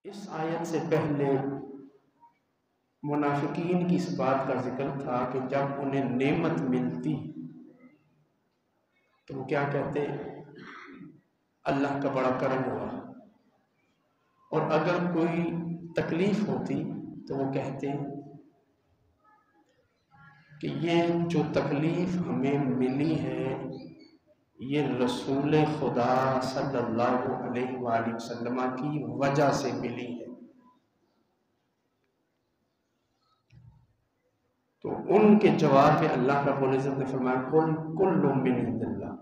इस आयत से पहले मुनाफिकीन की इस बात का जिक्र था कि जब उन्हें नेमत मिलती तो वो क्या कहते, अल्लाह का बड़ा करम हुआ। और अगर कोई तकलीफ होती तो वो कहते कि ये जो तकलीफ हमें मिली है ये रसूल खुदा सल्लल्लाहु अलैहि वसल्लम की वजह से मिली है। तो उनके जवाब में अल्लाह रब्बुल इज़्ज़त ने फरमाया कुल्लु मिन इंदिल्लाह,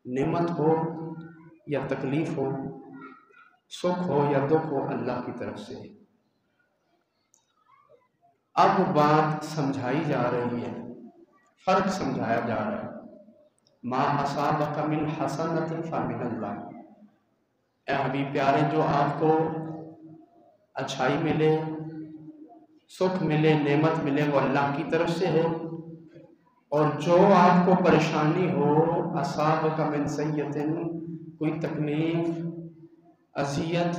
नेमत हो या तकलीफ हो, सुख हो या दुख हो, अल्लाह की तरफ से। अब बात समझाई जा रही है, फर्क समझाया जा रहा है। मा असाबका मिन हसनतिन फमिनल्लाह, ए हबीब प्यारे, जो आपको अच्छाई मिले, सुख मिले, नेमत मिले, वो अल्लाह की तरफ से है। और जो आपको परेशानी हो, असाबका मिन सय्यतिन, कोई तकलीफ, अजियत,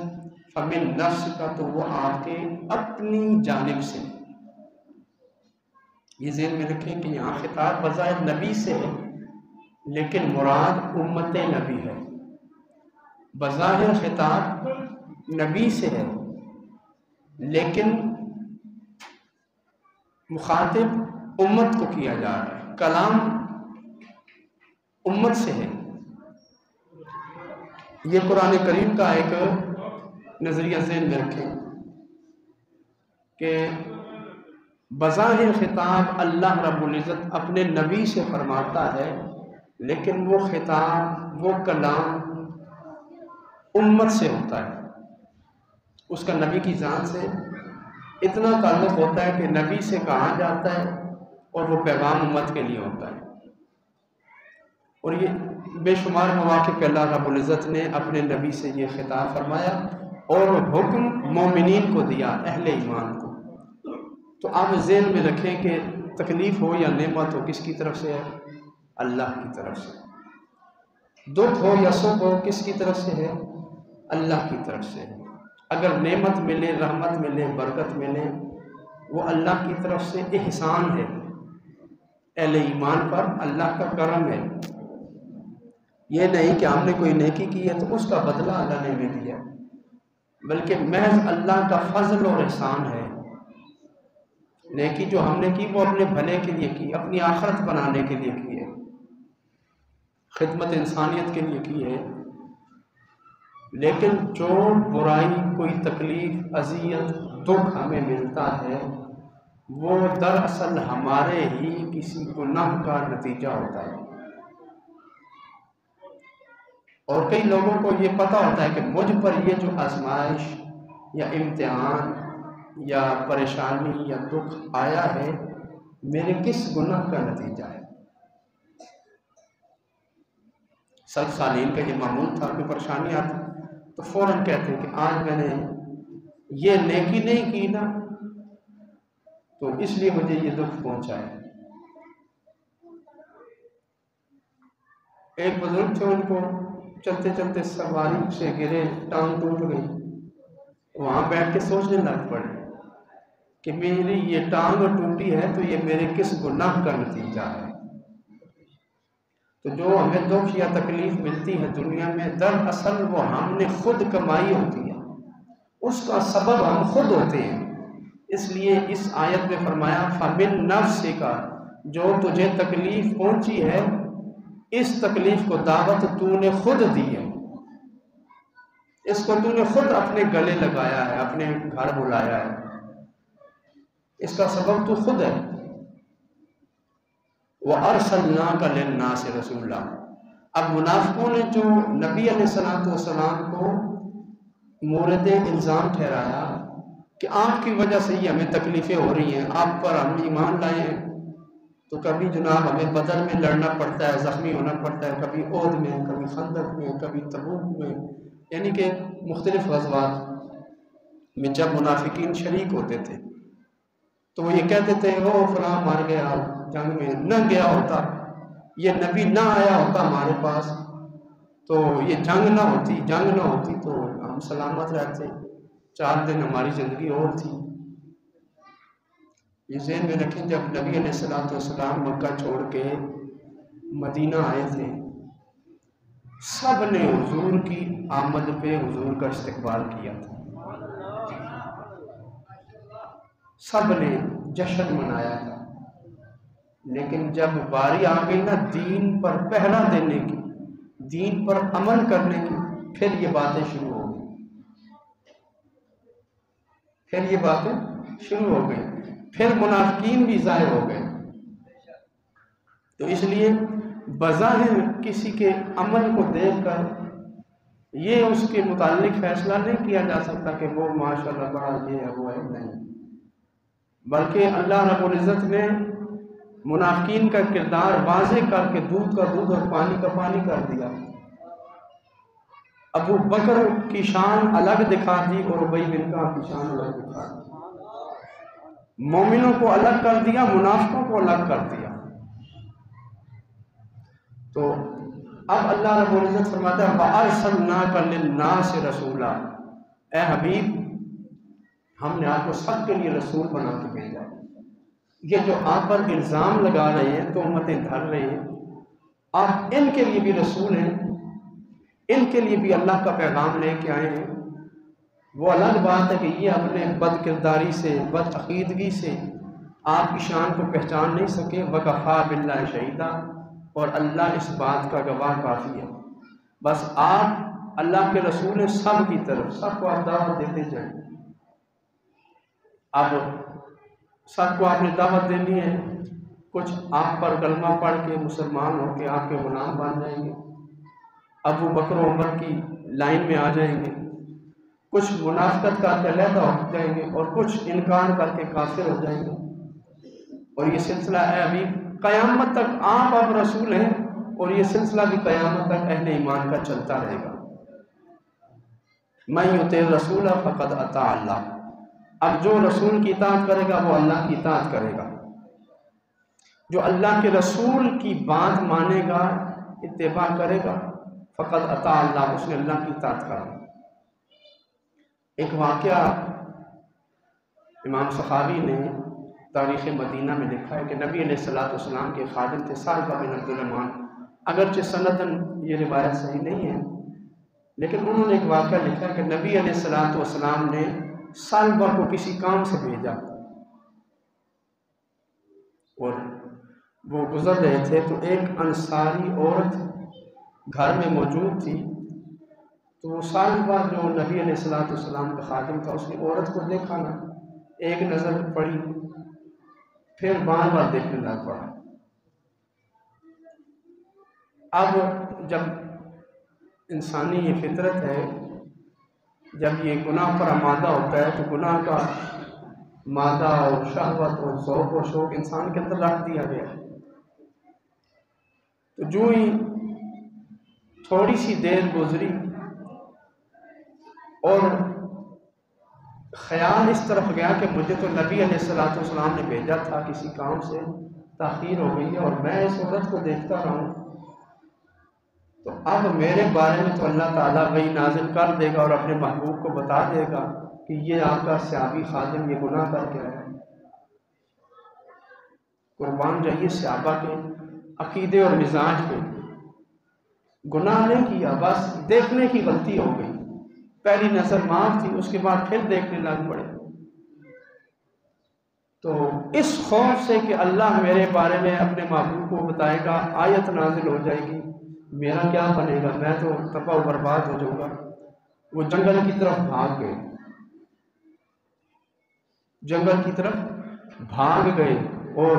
फमिन नफ्स का, तो वो आपके अपनी जानिब से। ये ज़हन में रखें कि यहाँ खिताब बज़ाहिर नबी से है, लेकिन मुराद उम्मत नबी है। बज़ाहिर खिताब नबी से है, लेकिन मुखातिब उम्मत को किया जा रहा है, कलाम उम्मत से है। ये कुरान करीम का एक नजरिया ज़हन में रखें कि बज़ाहिर खिताब अल्लाह रब्बुल इज़्ज़त अपने नबी से फरमाता है, लेकिन वो खिताब, वो कलाम उम्मत से होता है। उसका नबी की जान से इतना ताल्लुक़ होता है कि नबी से कहा जाता है और वो पैगाम उम्मत के लिए होता है। और ये बेशुमार मौक़े पे अल्लाह रब्बुल इज़्ज़त ने अपने नबी से ये खिताब फरमाया और हुक्म मोमिनीन को दिया, अहले ईमान को। तो आप ज़हन में रखें कि तकलीफ़ हो या नेमत हो, किसकी तरफ से है? अल्लाह की तरफ से। दुख हो या सुख हो, किसकी तरफ से है? अल्लाह की तरफ से है। अगर नेमत मिले, रहमत मिले, बरकत मिले, वो अल्लाह की तरफ से एहसान है, अहले ईमान पर अल्लाह का करम है। ये नहीं कि हमने कोई नेकी की है तो उसका बदला अल्लाह ने हमें दिया, बल्कि महज अल्लाह का फजल और एहसान है। नेकी जो हमने की वो अपने भले के लिए की, अपनी आखिरत बनाने के लिए की है, खिदमत इंसानियत के लिए की है। लेकिन जो बुराई, कोई तकलीफ, अजियत, दुख हमें मिलता है, वो दरअसल हमारे ही किसी गुनाह का नतीजा होता है। और कई लोगों को ये पता होता है कि मुझ पर ये जो आजमाइश या इम्तिहान या परेशानी या दुख आया है, मेरे किस गुनाह का नतीजा है। सब सालीन का ये मामूल था कि परेशानी आती तो फौरन कहते हैं कि आज मैंने ये नेकी नहीं की ना, तो इसलिए मुझे ये दुख पहुंचा है। एक बुजुर्ग थे, उनको चलते चलते सवारी से गिरे, टांग टूट गई। वहां बैठ के सोचने लग पड़े कि मेरी ये टांग टूटी है तो ये मेरे किस गुनाह का नतीजा है। तो जो हमें दुख या तकलीफ मिलती है दुनिया में, दरअसल वो हमने खुद कमाई होती है, उसका सबब हम खुद होते हैं। इसलिए इस आयत में फरमाया फमिन नफ्सिका, जो तुझे तकलीफ पहुंची है, इस तकलीफ को दावत तूने खुद दी है, इसको तूने खुद अपने गले लगाया है, अपने घर बुलाया है, इसका सबब तू खुद है। वह अरसलनाका लिन्नासि रसूला। अब मुनाफिकों ने जो नबी अलैहिस्सलाम को मोरद इल्ज़ाम ठहराया कि आपकी वजह से ही हमें तकलीफ़ें हो रही हैं, आप पर हम ईमान लाए हैं तो कभी जनाब हमें बदर में लड़ना पड़ता है, ज़ख्मी होना पड़ता है, कभी ओहद में, कभी खंदक में, कभी तबूक में, यानी कि मुख्तलिफ ग़ज़वात में जब मुनाफिकीन शरीक होते थे तो वो ये कहते थे, ओ फलां मार गया जंग में, न गया होता, ये नबी ना आया होता हमारे पास तो ये जंग ना होती तो हम सलामत रहते, 4 दिन हमारी ज़िंदगी और थी। ये ज़हन में रखें, जब नबी अलैहिस्सलाम मक्का छोड़ के मदीना आए थे, सब ने हुजूर की आमद पे हुजूर का इस्तकबाल किया था, सब ने जश्न मनाया था। लेकिन जब बारी आ गई ना दीन पर पहरा देने की, दीन पर अमल करने की, फिर ये बातें शुरू हो गई, फिर ये बातें शुरू हो गई, फिर मुनाफिकीन भी ज़ाहिर हो गए। तो इसलिए बज़ाहिर किसी के अमल को देखकर ये उसके मुतालिक फैसला नहीं किया जा सकता कि वो माशाअल्लाह बड़ा ये है वो है, नहीं। बल्कि अल्लाह रब्बुल इज़्ज़त ने मुनाफिकीन का किरदार वाज़े करके दूध का दूध और पानी का पानी कर दिया। अबू बकर की शान अलग दिखा दी और उबई बिन कअब की शान अलग दिखा दी। मोमिनों को अलग कर दिया, मुनाफिकों को अलग कर दिया। तो अब अल्लाह रब्बुल इज़्ज़त फरमाता है वअरसलनाका लिन्नासि रसूला, ए हबीब हमने आपको सबके लिए रसूल बना के भेजा। ये जो आप पर इल्ज़ाम लगा रहे हैं, तो उम्मतें धर रहे हैं, आप इनके लिए भी रसूल हैं, इनके लिए भी अल्लाह का पैगाम लेके आए हैं। वो अलग बात है कि ये अपने बद किरदारी से, बद अकीदगी से आपकी शान को पहचान नहीं सके। वकफ़ा बिल्लाहि शहीदा, और अल्लाह इस बात का गवाह काफ़ी है। बस आप अल्लाह के रसूल हैं सब की तरफ, सबको आप दावत देते जाएं। अब सबको आपने दावत देनी है। कुछ आप पर कलमा पढ़ के मुसलमान होकर आपके गुलाम बन जाएंगे, अबू बकर उमर की लाइन में आ जाएंगे। कुछ मुनाफिकत करके अलहदा हो जाएंगे और कुछ इनकार करके काफिर हो जाएंगे। और ये सिलसिला है अभी क़यामत तक, आप अब रसूल हैं और ये सिलसिला भी क़यामत तक अहले ईमान का चलता रहेगा। मैं युति रसूल फ़क़द अता अल्लाह। अब जो रसूल की इताअत करेगा वो अल्लाह की इताअत करेगा। जो अल्लाह के रसूल की बात मानेगा, इत्तिबा करेगा, फ़क़द अता अल्लाह, उसने अल्लाह की इताअत करा। एक वाक़या इमाम सखावी ने तारीख़ मदीना में लिखा है कि नबी अलैहिस्सलाम के खादिम थे सालबा बिन अब्दुर्रहमान। अगरचे सनदन ये रिवायत सही नहीं है, लेकिन उन्होंने एक वाक़या लिखा है कि नबी अलैहिस्सलाम ने सालबा को किसी काम से भेजा और वो गुजर रहे थे, तो एक अंसारी औरत घर में मौजूद थी। तो वो सालबा जो नबी अलैहिस्सलाम का खादिम था, उसने औरत को देखा ना, एक नज़र पड़ी, फिर बार बार देखने लग पड़ा। अब जब इंसानी ये फितरत है, जब ये गुनाह पर आमादा होता है, तो गुनाह का मादा और शहवत और ज़ौक़ और शौक़ इंसान के अंदर रख दिया गया। तो जो ही थोड़ी सी देर गुजरी और ख्याल इस तरफ गया कि मुझे तो नबी अलैहिस्सलाम ने भेजा था किसी काम से, ताख़ीर हो गई है और मैं इस औरत को देखता रहा हूँ, तो अब मेरे बारे में तो अल्लाह ताला वही नाज़िल कर देगा और अपने महबूब को बता देगा कि ये आपका सहाबी खादिम ये गुनाह करके आया है। कुर्बान जाइए सहाबा के अकीदे और मिजाज पे। गुनाह नहीं किया, बस देखने की गलती हो गई, पहली नजर माफ थी, उसके बाद फिर देखने लग पड़े। तो इस खौफ से कि अल्लाह मेरे बारे में अपने महबूब को बताएगा, आयत नाजिल हो जाएगी, मेरा क्या बनेगा, मैं तो तबाह बर्बाद हो जाऊंगा, वो जंगल की तरफ भाग गए, जंगल की तरफ भाग गए और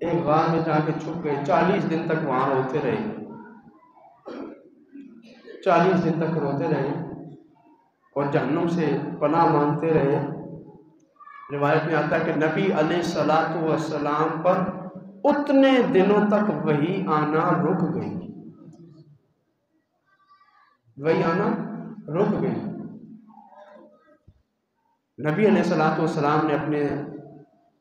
एक गार में जाके छुप गए। 40 दिन तक वहां रोते रहे, 40 दिन तक रोते रहे और जहन्नुम से पनाह मांगते रहे। रिवायत में आता है कि नबी अलैहिस्सलातु वस्सलाम पर उतने दिनों तक वही आना रुक गई, वही आना रुक गई। नबी अलैहिस्सलातु वस्सलाम ने अपने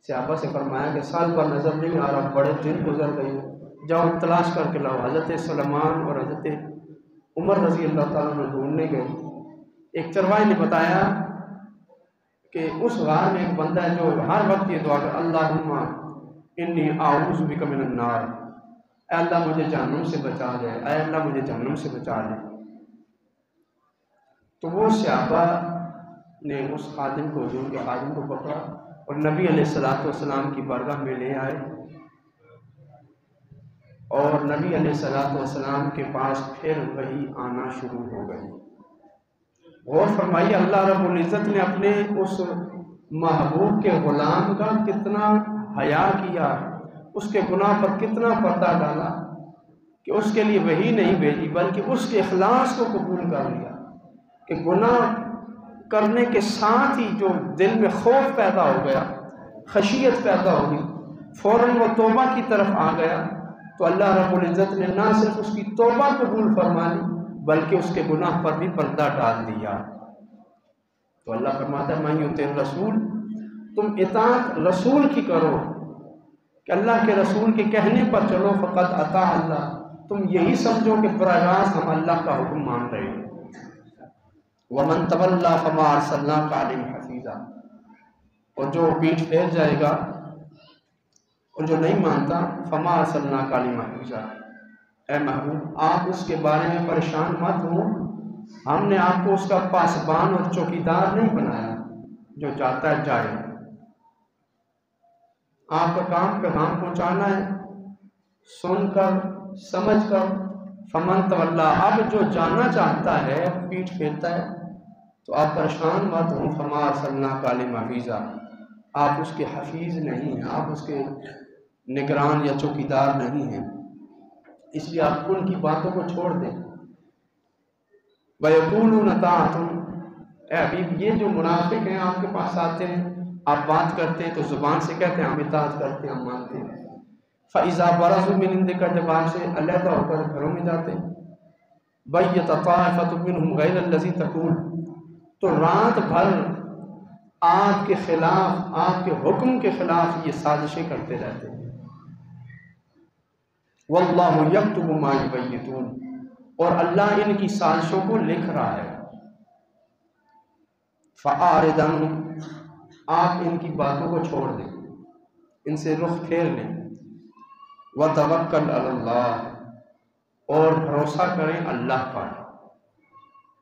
सहाबा से फरमाया कि साल पर नज़र नहीं आ रहा, बड़े दिन गुजर गए, जाओ तलाश करके लाओ। हज़रत सलमान और हज़रत उमर रज़ी अल्लाह ताला अन्हु ढूंढने गए। एक चरवाहे ने बताया कि उस गार में एक बंदा है जो हर वक्त ये दुआ कर, अल्लाहुम्मा इन्नी आऊज़ु बिका मिनन नार, अल्लाह मुझे जहन्नुम से बचा दे, अल्लाह मुझे जहन्नुम से बचा दे। तो वो सहाबा ने उस खादिम को, जो उनके खादिम को पकड़ा और नबी अलैहिस्सलाम की बारगाह में ले आए और नबी अलैहिस्सलाम के पास फिर वही आना शुरू हो गई। गौर फरमाइए, अल्लाह रब्बुल इज़्ज़त ने अपने उस महबूब के गुलाम का कितना हया किया, उसके गुनाह पर कितना पर्दा डाला कि उसके लिए वही नहीं भेजी बल्कि उसके इखलास को कबूल कर लिया कि गुनाह करने के साथ ही जो दिल में खौफ पैदा हो गया, खशियत पैदा हो गई, फ़ौरन वो तौबा की तरफ आ गया। तो अल्लाह रब्बुल इज़्ज़त ने ना सिर्फ उसकी तौबा कबूल फरमा ली बल्कि उसके गुनाह पर भी पर्दा डाल दिया। तो अल्लाह फरमाता है, मैं युतिर रसूल, तुम इताअत रसूल की करो कि अल्लाह के रसूल के कहने पर चलो, फ़क़द अता अल्लाह, तुम यही समझो कि बराह रास्त हम अल्लाह का हुक्म मान रहे हैं। वमन तवल्ला फमा अरसलनाका अलैहिम हफीज़ा, और जो पीठ फेर जाएगा और जो नहीं मानता, फमा अरसलनाका अलैहिम हफीज़ा, ऐ महबूब आप उसके बारे में परेशान मत हो, हमने आपको उसका पासबान और चौकीदार नहीं बनाया, जो जाता है जाए, आपका काम पैगाम पहुँचाना है, सुनकर समझकर। फमन तवल्ला, अब जो जाना चाहता है पीठ फेरता है तो आप परेशान मत हो, फमा अरसलनाका अलैहिम हफीज़ा, आप उसके हफीज़ नहीं हैं, आप उसके निगरान या चौकीदार नहीं हैं, इसलिए आप उनकी बातों को छोड़ दें। वयक़ूलून अताअतुम, ऐ हबीब ये जो मुनाफिक हैं आपके पास आते हैं, आप बात करते हैं तो ज़ुबान से कहते हैं हम इताअत करते हैं, हम मानते हैं, फ़इज़ा बरज़ू मिन इंदिका, जब आपसे अलहदा होकर घरों में जाते हैं, बय्यत ताइफ़तुम मिनहुम गैरल्लज़ी तक़ूल, तो रात भर आपके खिलाफ, आपके हुक्म के खिलाफ ये साजिशें करते रहते हैं। वल्लाहु यक्तुबु मा युबय्यितून, और अल्लाह इनकी साजिशों को लिख रहा है। फ़अरिद अन्हुम, आप इनकी बातों को छोड़ दें, इनसे रुख फेर लें। वतवक्कल अलल्लाह, और भरोसा करें अल्लाह पर।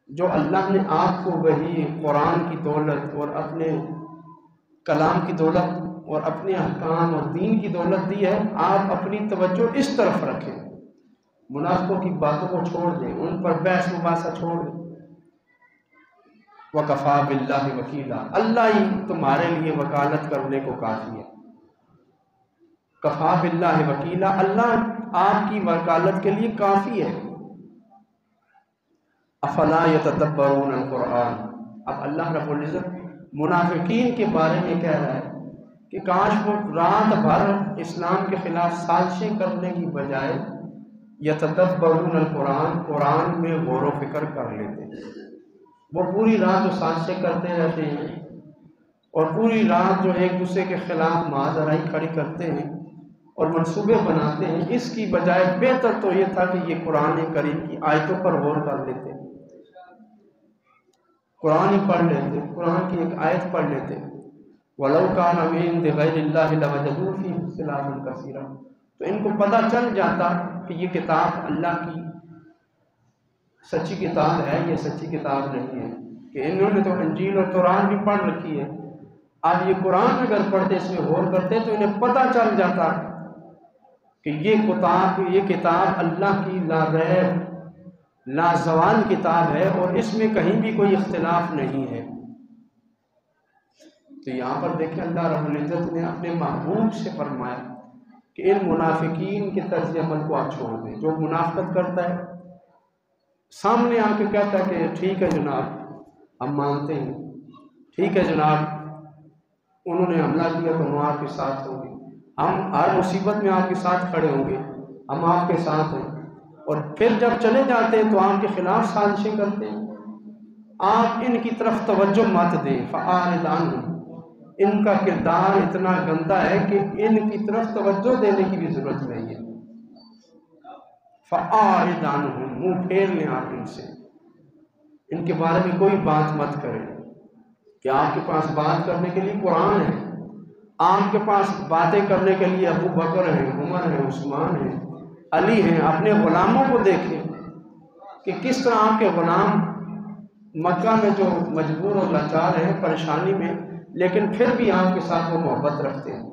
जो अल्लाह ने आपको वही कुरान की दौलत और अपने कलाम की दौलत और अपने अहकाम और दीन की दौलत दी है, आप अपनी तवज्जो इस तरफ रखें, मुनाफिकों की बातों को छोड़ दें, उन पर बहस मुबासा छोड़ दें। वकफ़ा बिल्लाहि वकीला, अल्लाह ही तुम्हारे लिए वकालत करने को काफ़ी है। कफ़ा बिल्लाहि वकीला, अल्लाह आपकी वकालत के लिए काफ़ी है। अफला यतदब्बरून अल-कुरान, अब अल्लाह रब्बुल इज़्ज़त मुनाफिकीन के बारे में कह रहा है कि काश वो रात भर इस्लाम के खिलाफ साजिशें करने की बजाय यतदब्बरून अल-कुरान, कुरान में गौर व फिक्र कर लेते। वो पूरी रात जो साजिशें करते रहते हैं और पूरी रात जो एक दूसरे के खिलाफ माज़राई खड़ी करते हैं और मंसूबे बनाते हैं, इसकी बजाय बेहतर तो ये था कि ये कुरान करीम की आयतों पर गौर कर लेते, कुरान ही पढ़ लेते, कुरान की एक आयत पढ़ लेते। वलौ कान मिन इंदि गैरिल्लाहि लवजदू फीही इख्तिलाफन कसीरा, तो इनको पता चल जाता कि ये किताब अल्लाह की सच्ची किताब है, ये सच्ची किताब नहीं है, कि इन्होंने तो इंजील और कुरान भी पढ़ रखी है। अब ये कुरान अगर पढ़ते, इसमें गौर करते, तो इन्हें पता चल जाता कि ये किताब अल्लाह की लारैब लाजवाल किताब है और इसमें कहीं भी कोई इख्तिलाफ नहीं है। तो यहाँ पर देखें, अल्लाह रब्बुल इज़्ज़त ने अपने महबूब से फरमाया कि इन मुनाफिकीन के तर्ज अमल को आप छोड़ दें। जो मुनाफिकत करता है, सामने आके कहता है कि ठीक है जनाब हम मानते हैं, ठीक है जनाब उन्होंने हमला किया तो हम आपके साथ होंगे, हम हर मुसीबत में आपके साथ खड़े होंगे, हम आपके साथ हैं, और फिर जब चले जाते हैं तो आपके खिलाफ साजिशें करते हैं। आप इनकी तरफ तवज्जो मत दें। फ़अरिद अन्हुम, इनका किरदार इतना गंदा है कि इनकी तरफ तवज्जो देने की भी जरूरत नहीं है। फ़अरिद अन्हुम, मुँह फेर लें आप इनसे, इनके बारे में कोई बात मत करें। कि आपके पास बात करने के लिए कुरान है, आपके पास बातें करने के लिए अबू बकर है, उमर है, उस्मान है, अली हैं। अपने ग़ुलामों को देखें कि किस तरह आपके ग़ुलाम मक्का में जो मजबूर और लाचार हैं, परेशानी में, लेकिन फिर भी आपके साथ वो मोहब्बत रखते हैं।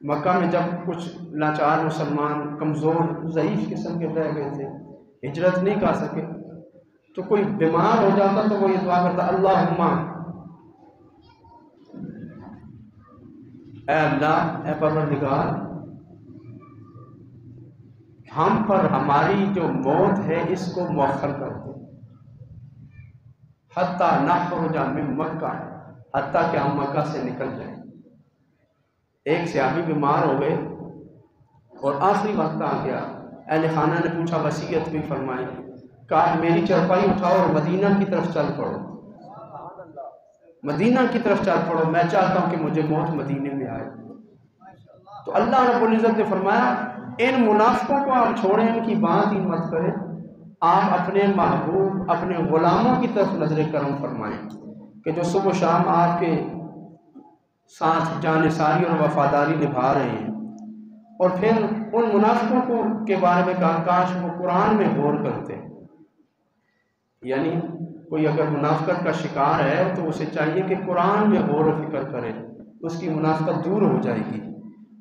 मक्का में जब कुछ लाचार मुसलमान कमज़ोर ज़ईफ़ किस्म के रह गए थे, हिजरत नहीं कर सके, तो कोई बीमार हो जाता तो वो ये दुआ करता, अल्लाहुम्मा, ऐ अल्लाह, ऐ परवरदिगार, हम पर हमारी जो मौत है इसको मौखर कर दे, हत्ता नख़रुज मिन मक्का, हत्ता कि हम मक्का से निकल जाएं। एक सहाबी बीमार हो गए और आखिरी वक्त आ गया, अहले खाना ने पूछा वसीयत भी फरमाई, कहा मेरी चरपाई उठाओ और मदीना की तरफ चल पड़ो, मदीना की तरफ चल पड़ो, मैं चाहता हूँ कि मुझे मौत मदीने में आए। तो अल्लाह रब्बुल इज़्ज़त ने फरमाया, इन मुनाफिकों को आप छोड़ें, इनकी बात ही मत करें, आप अपने महबूब, अपने ग़ुलामों की तरफ नजर करम फरमाएं कि जो सुबह शाम आपके साथ जानिसारी और वफादारी निभा रहे हैं। और फिर उन मुनाफिकों को के बारे में कहा, काश वो कुरान में गौर करते। यानी कोई अगर मुनाफिकत का शिकार है तो उसे चाहिए कि कुरान में गौर व फिक्र करे, उसकी मुनाफिकत दूर हो जाएगी।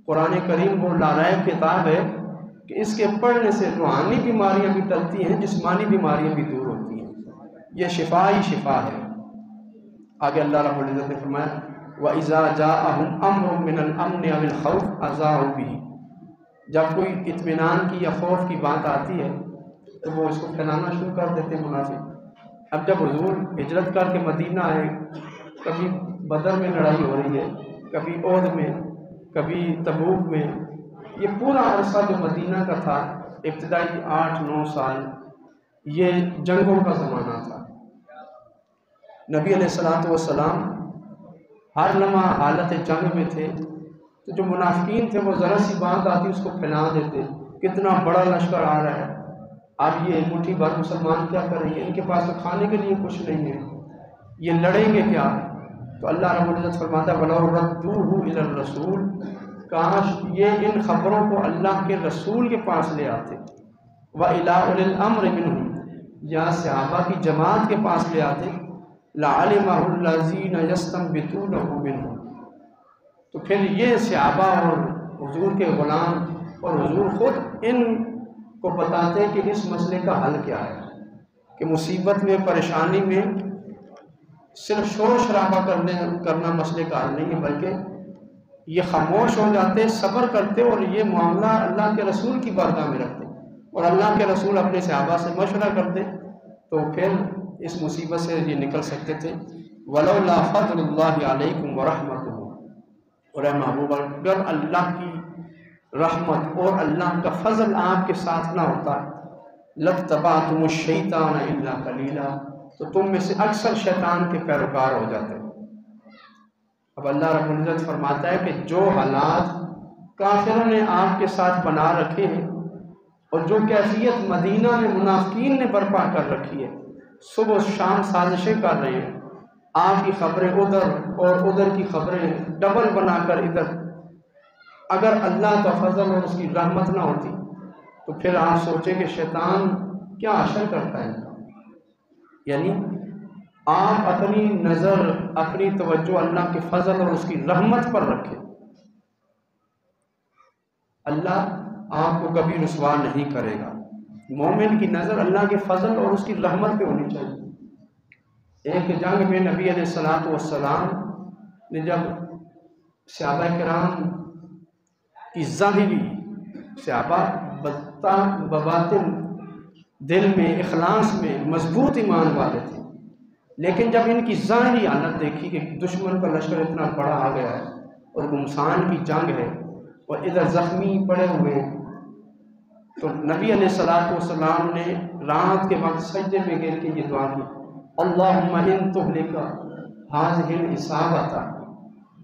कुरान करीम वो लारायब किताब है कि इसके पढ़ने से रूहानी बीमारियां भी टलती हैं, जिस्मानी बीमारियां भी दूर होती हैं। यह शिफा ही शिफा है। आगे अल्लाह रब्बुल इज़्ज़त ने फरमाया, व इज़ा जाअहुम अम्रुम मिनल अम्नि अविल खौफ अज़ाउ बिही, जब कोई इत्मीनान की या खौफ की बात आती है तो वो इसको फैलाना शुरू कर देते मुनाफिक। अब जब हुजूर हिजरत करके मदीना आए, कभी बदर में लड़ाई हो रही है, कभी ओहद में, कभी तबूक में, ये पूरा अरसा जो मदीना का था, इब्तिदाई 8-9 साल, ये जंगों का ज़माना था। नबी अलैहिस्सलातु वस्सलाम हर लम्हा हालत जंग में थे, तो जो मुनाफिकीन थे वो ज़रा सी बात आती उसको फैला देते, कितना बड़ा लश्कर आ रहा है, अब ये मुट्ठी भर मुसलमान क्या करेंगे, इनके पास तो खाने के लिए कुछ नहीं है, ये लड़ेंगे क्या। तो अल्लाह रब्बुल इज़्ज़त फरमाता है, वलौ रद्दूहु इलर रसूल, काश ये इन खबरों को अल्लाह के रसूल के पास ले आते, व इला उलिल अम्र मिनहुम, या सहाबा की जमात के पास ले आते, लअलिमहु लज़ीना यस्तंबितूनहु मिनहुम, तो फिर ये सहाबा और हुजूर के ग़ुलाम और हुजूर खुद इन को बताते कि इस मसले का हल क्या है, कि मुसीबत में, परेशानी में सिर्फ शोर शराबा करना मसले का हल नहीं है, बल्कि ये खामोश हो जाते, सब्र करते और ये मामला अल्लाह के रसूल की बारगाह में रखते, और अल्लाह के रसूल अपने सहाबा से मशवरा करते, तो फिर इस मुसीबत से ये निकल सकते थे। वलौला फज़लुल्लाहि अलैकुम व रहमतुहु, और महबूब अगर अल्लाह की रहमत और अल्लाह का फजल आपके साथ ना होता, लत्तबातुमुश शैतान इल्ला कलीला, तो तुम में से अक्सर शैतान के पैरोकार हो जाते। अब अल्लाह रब्बुल इज़्ज़त फरमाता है कि जो हालात काफिरों ने आपके साथ बना रखे हैं और जो कैफियत मदीना में मुनाफिकीन ने बर्पा कर रखी है, सुबह शाम साजिशें कर रहे हैं, आपकी खबरें उधर और उधर की खबरें डबल बनाकर इधर, अगर अल्लाह का फजल और उसकी रहमत ना होती तो फिर आप सोचें कि शैतान क्या असर करता है। यानी आप अपनी नज़र, अपनी तवज्जो अल्लाह के फजल और उसकी रहमत पर रखें, अल्लाह आपको कभी रुसवा नहीं करेगा। मोमिन की नज़र अल्लाह के फजल और उसकी रहमत पे होनी चाहिए। एक जंग में नबी अलैहिस्सलातु वस्सलाम ने जब सहाबा किराम की ज़ाहिरी, सहाबा बबातिन दिल में, इखलास में मजबूत ईमान वाले थे, लेकिन जब इनकी ज़ाहिरी हालत देखी कि दुश्मन का लश्कर इतना बड़ा आ गया है और गुमसान की जंग है और इधर ज़ख्मी पड़े हुए हैं, तो नबी अलैहिस्सलातु वस्सलाम ने रात के वक्त सजदे में गिर के ये दुआ की, अल्लाहुम्मा इन तुहलिका हाज़िहिल इसाबता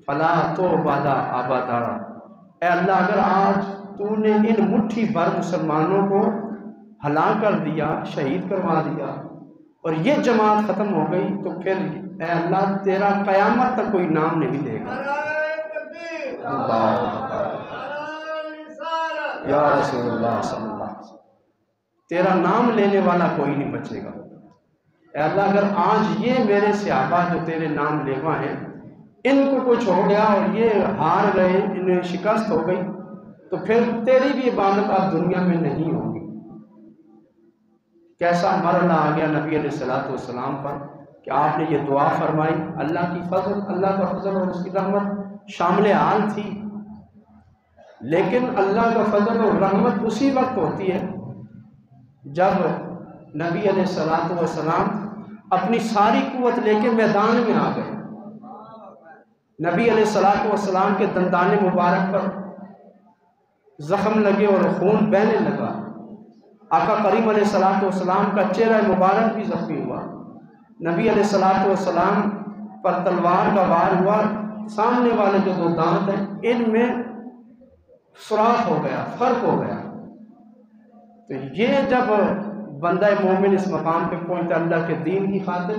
फला तुबादा अबदा, ए अल्लाह अगर आज तूने इन मुट्ठी भर मुसलमानों को हलाक कर दिया, शहीद करवा दिया और ये जमात ख़त्म हो गई, तो फिर ऐ अल्लाह तेरा क़यामत तक कोई नाम नहीं लेगा। या रसूलुल्लाह सल्लल्लाहु अलैहि वसल्लम, तेरा नाम लेने वाला कोई नहीं बचेगा। ऐ अल्लाह अगर आज ये मेरे सहाबा जो तेरे नाम लेवा हैं इनको कुछ हो गया और ये हार गए, इन्हें शिकस्त हो गई, तो फिर तेरी भी इबादत अब दुनिया में नहीं होगी। कैसा मरना आ गया नबी अलैहिस्सलातु वस्सलाम पर कि आपने ये दुआ फरमाई। अल्लाह की फजल, अल्लाह का फजल और उसकी रहमत शामिल हाल थी, लेकिन अल्लाह का फजल और रहमत उसी वक्त होती है जब नबी अलैहिस्सलातु वस्सलाम अपनी सारी कुव्वत लेके मैदान में आ गए। नबी अलैहिस्सलातु वस्सलाम के दंदाने मुबारक पर जख्म लगे और खून बहने लगा। आका करीम अलैहिस्सलातु वस्सलाम का चेहरा मुबारक भी जख्मी हुआ। नबी अलैहिस्सलातु वस्सलाम पर तलवार का वार हुआ, सामने वाले जो दो दांत हैं इनमें सुराख हो गया, फर्क हो गया। तो ये जब बंदा मोमिन इस मकाम पे पहुंचता अल्लाह के दीन की खातिर,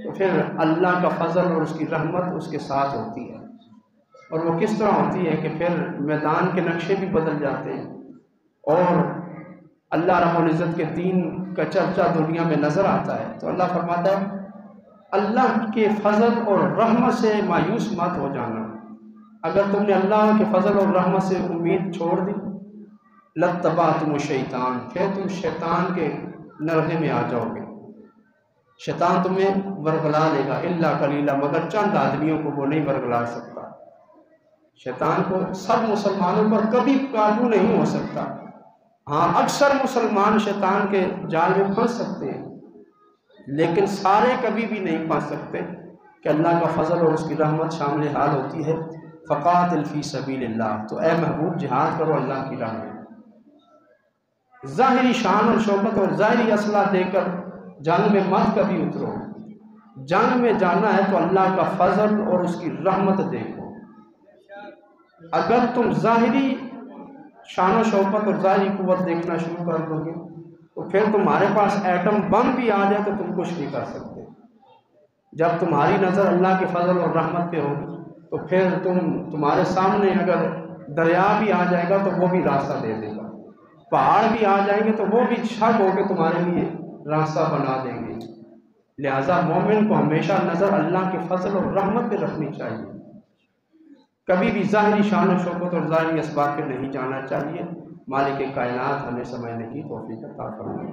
तो फिर अल्लाह का फजल और उसकी रहमत उसके साथ होती है। और वो किस तरह होती है कि फिर मैदान के नक्शे भी बदल जाते हैं और अल्लाह रब्बुल इज़्ज़त के दीन का चर्चा दुनिया में नज़र आता है। तो अल्लाह फरमाता है अल्लाह के फजल और रहमत से मायूस मत हो जाना। अगर तुमने अल्लाह के फजल और रहमत से उम्मीद छोड़ दी, लत्तबातुम शैतान, फिर तुम शैतान के नरहे में आ जाओगे। शैतान तुम्हें बरगला लेगा, इल्ला कलीला, मगर चंद आदमियों को वो नहीं बरगला सकता। शैतान को सब मुसलमानों पर कभी काबू नहीं हो सकता। हाँ, अक्सर मुसलमान शैतान के जाल में फंस सकते हैं, लेकिन सारे कभी भी नहीं फंस सकते कि अल्लाह का फजल और उसकी रहमत शामिल हाल होती है। फ़क़ातिल फ़ी सबीलिल्लाह, तो ए महबूब जिहाद करो अल्लाह की राह में। ज़ाहिरी शान और शौकत और ज़ाहिरी असला देकर जंग में मत कभी उतरो। जंग में जाना है तो अल्लाह का फजल और उसकी रहमत देखो। अगर तुम ज़ाहिरी शान और शौकत और ज़ाहिरी कुव्वत देखना शुरू कर दोगे तो फिर तुम्हारे पास एटम बम भी आ जाए तो तुम कुछ नहीं कर सकते। जब तुम्हारी नज़र अल्लाह के फजल और रहमत पे होगी तो फिर तुम्हारे सामने अगर दरिया भी आ जाएगा तो वो भी रास्ता दे देगा, पहाड़ भी आ जाएंगे तो वो भी छक होकर तुम्हारे लिए रास्ता बना देंगे। लिहाजा मोमिन को हमेशा नज़र अल्लाह के फजल और रहमत पे रखनी चाहिए। कभी भी ज़ाहिरी शान और शौकत और ज़ाहिरी असबाब पे नहीं जाना चाहिए। मालिक कायनात हमें समझने की तौफीक अता फरमाए।